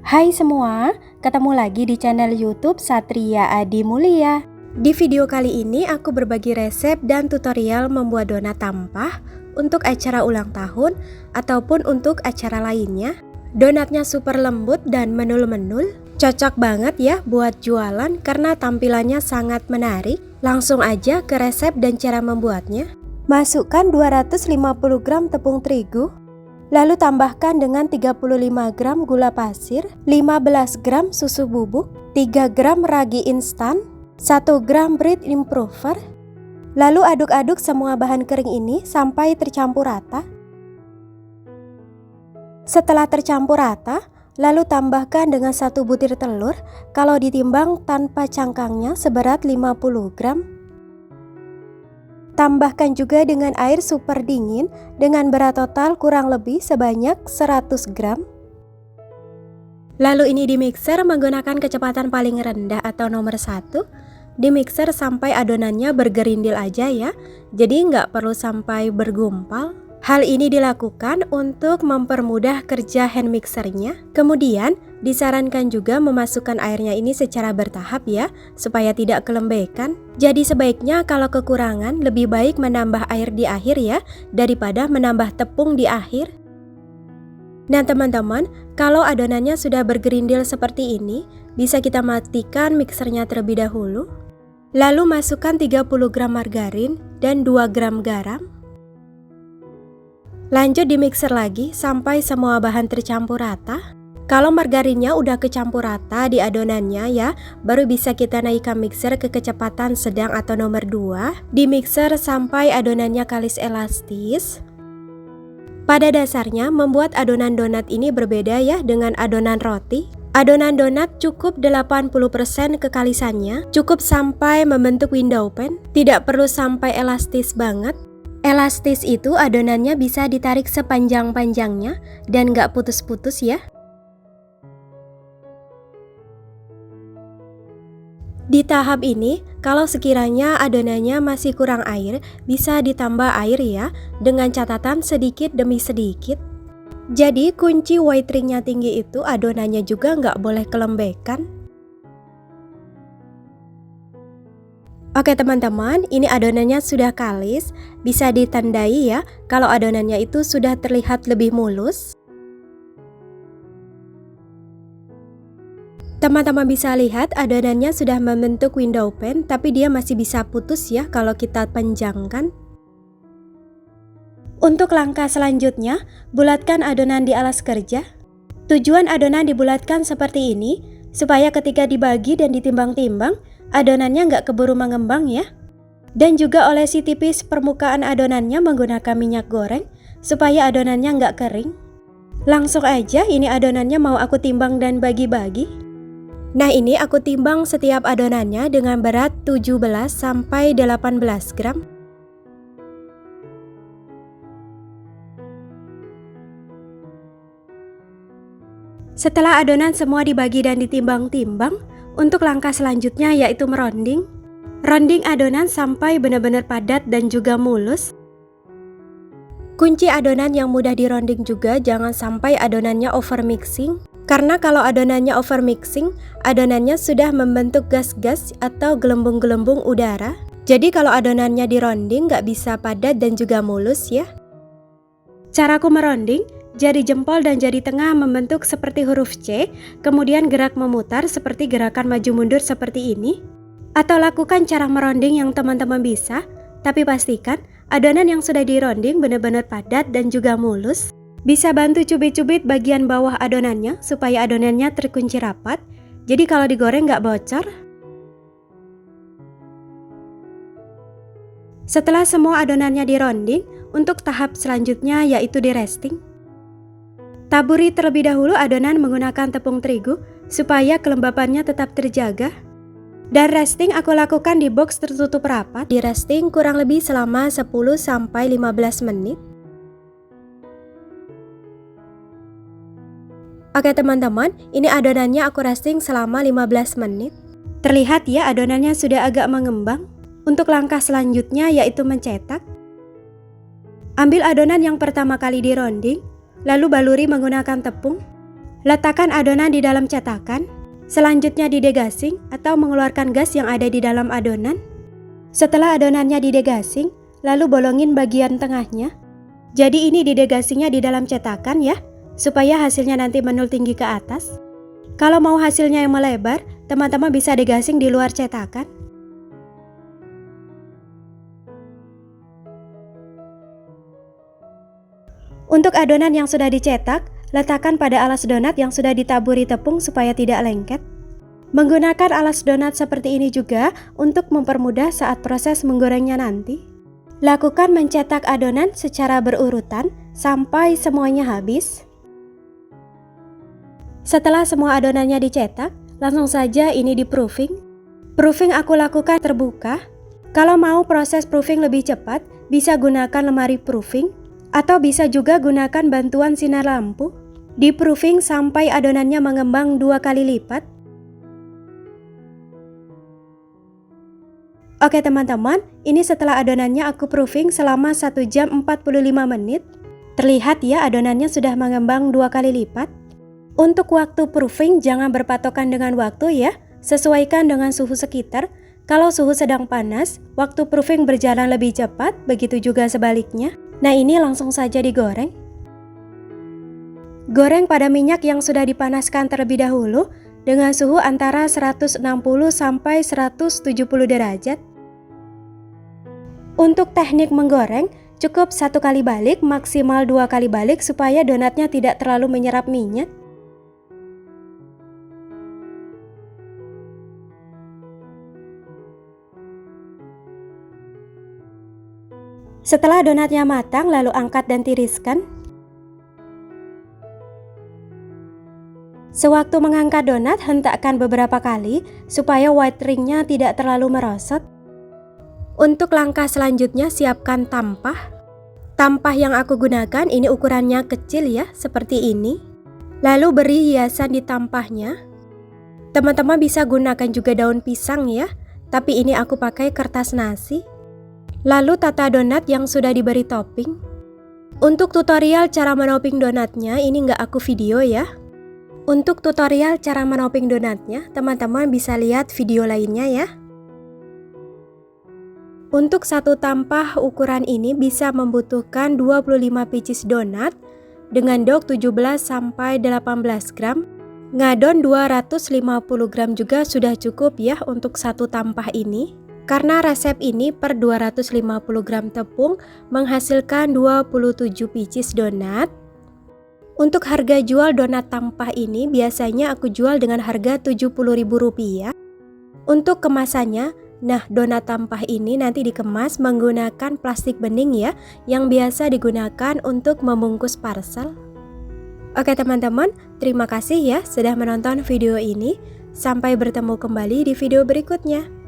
Hai semua, ketemu lagi di channel YouTube Satria Adi Mulia. Di video kali ini aku berbagi resep dan tutorial membuat donat tampah untuk acara ulang tahun ataupun untuk acara lainnya. Donatnya super lembut dan menul-menul, cocok banget ya buat jualan karena tampilannya sangat menarik. Langsung aja ke resep dan cara membuatnya. Masukkan 250 gram tepung terigu. Lalu tambahkan dengan 35 gram gula pasir, 15 gram susu bubuk, 3 gram ragi instan, 1 gram bread improver. Lalu aduk-aduk semua bahan kering ini sampai tercampur rata. Setelah tercampur rata, lalu tambahkan dengan 1 butir telur kalau ditimbang tanpa cangkangnya seberat 50 gram. Tambahkan juga dengan air super dingin dengan berat total kurang lebih sebanyak 100 gram. Lalu ini dimixer menggunakan kecepatan paling rendah atau nomor 1. Dimixer sampai adonannya bergerindil aja ya, jadi nggak perlu sampai bergumpal. Hal ini dilakukan untuk mempermudah kerja hand mixernya. Kemudian disarankan juga memasukkan airnya ini secara bertahap ya, supaya tidak kelembekan. Jadi sebaiknya kalau kekurangan lebih baik menambah air di akhir ya, daripada menambah tepung di akhir. Nah teman-teman, kalau adonannya sudah bergerindil seperti ini, bisa kita matikan mixernya terlebih dahulu. Lalu masukkan 30 gram margarin dan 2 gram garam. Lanjut dimixer lagi sampai semua bahan tercampur rata. Kalau margarinnya udah kecampur rata di adonannya ya, baru bisa kita naikkan mixer ke kecepatan sedang atau nomor 2. Dimixer sampai adonannya kalis elastis. Pada dasarnya membuat adonan donat ini berbeda ya dengan adonan roti. Adonan donat cukup 80% kekalisannya, cukup sampai membentuk window pan, tidak perlu sampai elastis banget. Elastis itu adonannya bisa ditarik sepanjang-panjangnya dan gak putus-putus ya. Di tahap ini, kalau sekiranya adonannya masih kurang air, bisa ditambah air ya, dengan catatan sedikit demi sedikit. Jadi kunci white ringnya tinggi itu adonannya juga gak boleh kelembekan. Oke teman-teman, ini adonannya sudah kalis, bisa ditandai ya kalau adonannya itu sudah terlihat lebih mulus. Teman-teman bisa lihat adonannya sudah membentuk window pan, tapi dia masih bisa putus ya kalau kita panjangkan. Untuk langkah selanjutnya, bulatkan adonan di alas kerja. Tujuan adonan dibulatkan seperti ini, supaya ketika dibagi dan ditimbang-timbang, adonannya nggak keburu mengembang ya. Dan juga olesi tipis permukaan adonannya menggunakan minyak goreng supaya adonannya nggak kering. Langsung aja ini adonannya mau aku timbang dan bagi-bagi. Nah ini aku timbang setiap adonannya dengan berat 17 sampai 18 gram. Setelah adonan semua dibagi dan ditimbang-timbang, untuk langkah selanjutnya yaitu meronding. Ronding adonan sampai benar-benar padat dan juga mulus. Kunci adonan yang mudah dironding juga jangan sampai adonannya over mixing. Karena kalau adonannya over mixing, adonannya sudah membentuk gas-gas atau gelembung-gelembung udara. Jadi kalau adonannya dironding nggak bisa padat dan juga mulus ya. Caraku meronding, jari jempol dan jari tengah membentuk seperti huruf C, kemudian gerak memutar seperti gerakan maju mundur seperti ini. Atau lakukan cara meronding yang teman-teman bisa, tapi pastikan adonan yang sudah dironding benar-benar padat dan juga mulus. Bisa bantu cubit-cubit bagian bawah adonannya supaya adonannya terkunci rapat, jadi kalau digoreng nggak bocor. Setelah semua adonannya dironding, untuk tahap selanjutnya yaitu di resting. Taburi terlebih dahulu adonan menggunakan tepung terigu supaya kelembapannya tetap terjaga. Dan resting aku lakukan di box tertutup rapat. Di resting kurang lebih selama 10-15 menit. Oke teman-teman, ini adonannya aku resting selama 15 menit. Terlihat ya adonannya sudah agak mengembang. Untuk langkah selanjutnya yaitu mencetak. Ambil adonan yang pertama kali dironding, lalu baluri menggunakan tepung. Letakkan adonan di dalam cetakan, selanjutnya didegasing atau mengeluarkan gas yang ada di dalam adonan. Setelah adonannya didegasing, lalu bolongin bagian tengahnya. Jadi ini didegasingnya di dalam cetakan ya, supaya hasilnya nanti menul tinggi ke atas. Kalau mau hasilnya yang melebar, teman-teman bisa degasing di luar cetakan. Untuk adonan yang sudah dicetak, letakkan pada alas donat yang sudah ditaburi tepung supaya tidak lengket. Menggunakan alas donat seperti ini juga untuk mempermudah saat proses menggorengnya nanti. Lakukan mencetak adonan secara berurutan sampai semuanya habis. Setelah semua adonannya dicetak, langsung saja ini di proofing. Proofing aku lakukan terbuka. Kalau mau proses proofing lebih cepat, bisa gunakan lemari proofing atau bisa juga gunakan bantuan sinar lampu. Di proofing sampai adonannya mengembang 2 kali lipat. Oke teman-teman, ini setelah adonannya aku proofing selama 1 jam 45 menit. Terlihat ya adonannya sudah mengembang 2 kali lipat. Untuk waktu proofing jangan berpatokan dengan waktu ya, sesuaikan dengan suhu sekitar. Kalau suhu sedang panas, waktu proofing berjalan lebih cepat, begitu juga sebaliknya. Nah ini langsung saja digoreng. Goreng pada minyak yang sudah dipanaskan terlebih dahulu dengan suhu antara 160 sampai 170 derajat. Untuk teknik menggoreng, cukup 1 kali balik, maksimal 2 kali balik supaya donatnya tidak terlalu menyerap minyak. Setelah donatnya matang, lalu angkat dan tiriskan. Sewaktu mengangkat donat, hentakkan beberapa kali supaya white ringnya tidak terlalu merosot. Untuk langkah selanjutnya, siapkan tampah. Tampah yang aku gunakan ini ukurannya kecil ya, seperti ini. Lalu beri hiasan di tampahnya. Teman-teman bisa gunakan juga daun pisang ya, tapi ini aku pakai kertas nasi. Lalu tata donat yang sudah diberi topping. Untuk tutorial cara menopping donatnya, ini nggak aku video ya. Untuk tutorial cara menopping donatnya, teman-teman bisa lihat video lainnya ya. Untuk satu tampah ukuran ini bisa membutuhkan 25 pieces donat dengan dok 17 sampai 18 gram. Ngadon 250 gram juga sudah cukup ya untuk satu tampah ini. Karena resep ini per 250 gram tepung menghasilkan 27 pieces donat. Untuk harga jual donat tampah ini biasanya aku jual dengan harga Rp70.000. Untuk kemasannya, nah donat tampah ini nanti dikemas menggunakan plastik bening ya, yang biasa digunakan untuk membungkus parcel. Oke teman-teman, terima kasih ya sudah menonton video ini. Sampai bertemu kembali di video berikutnya.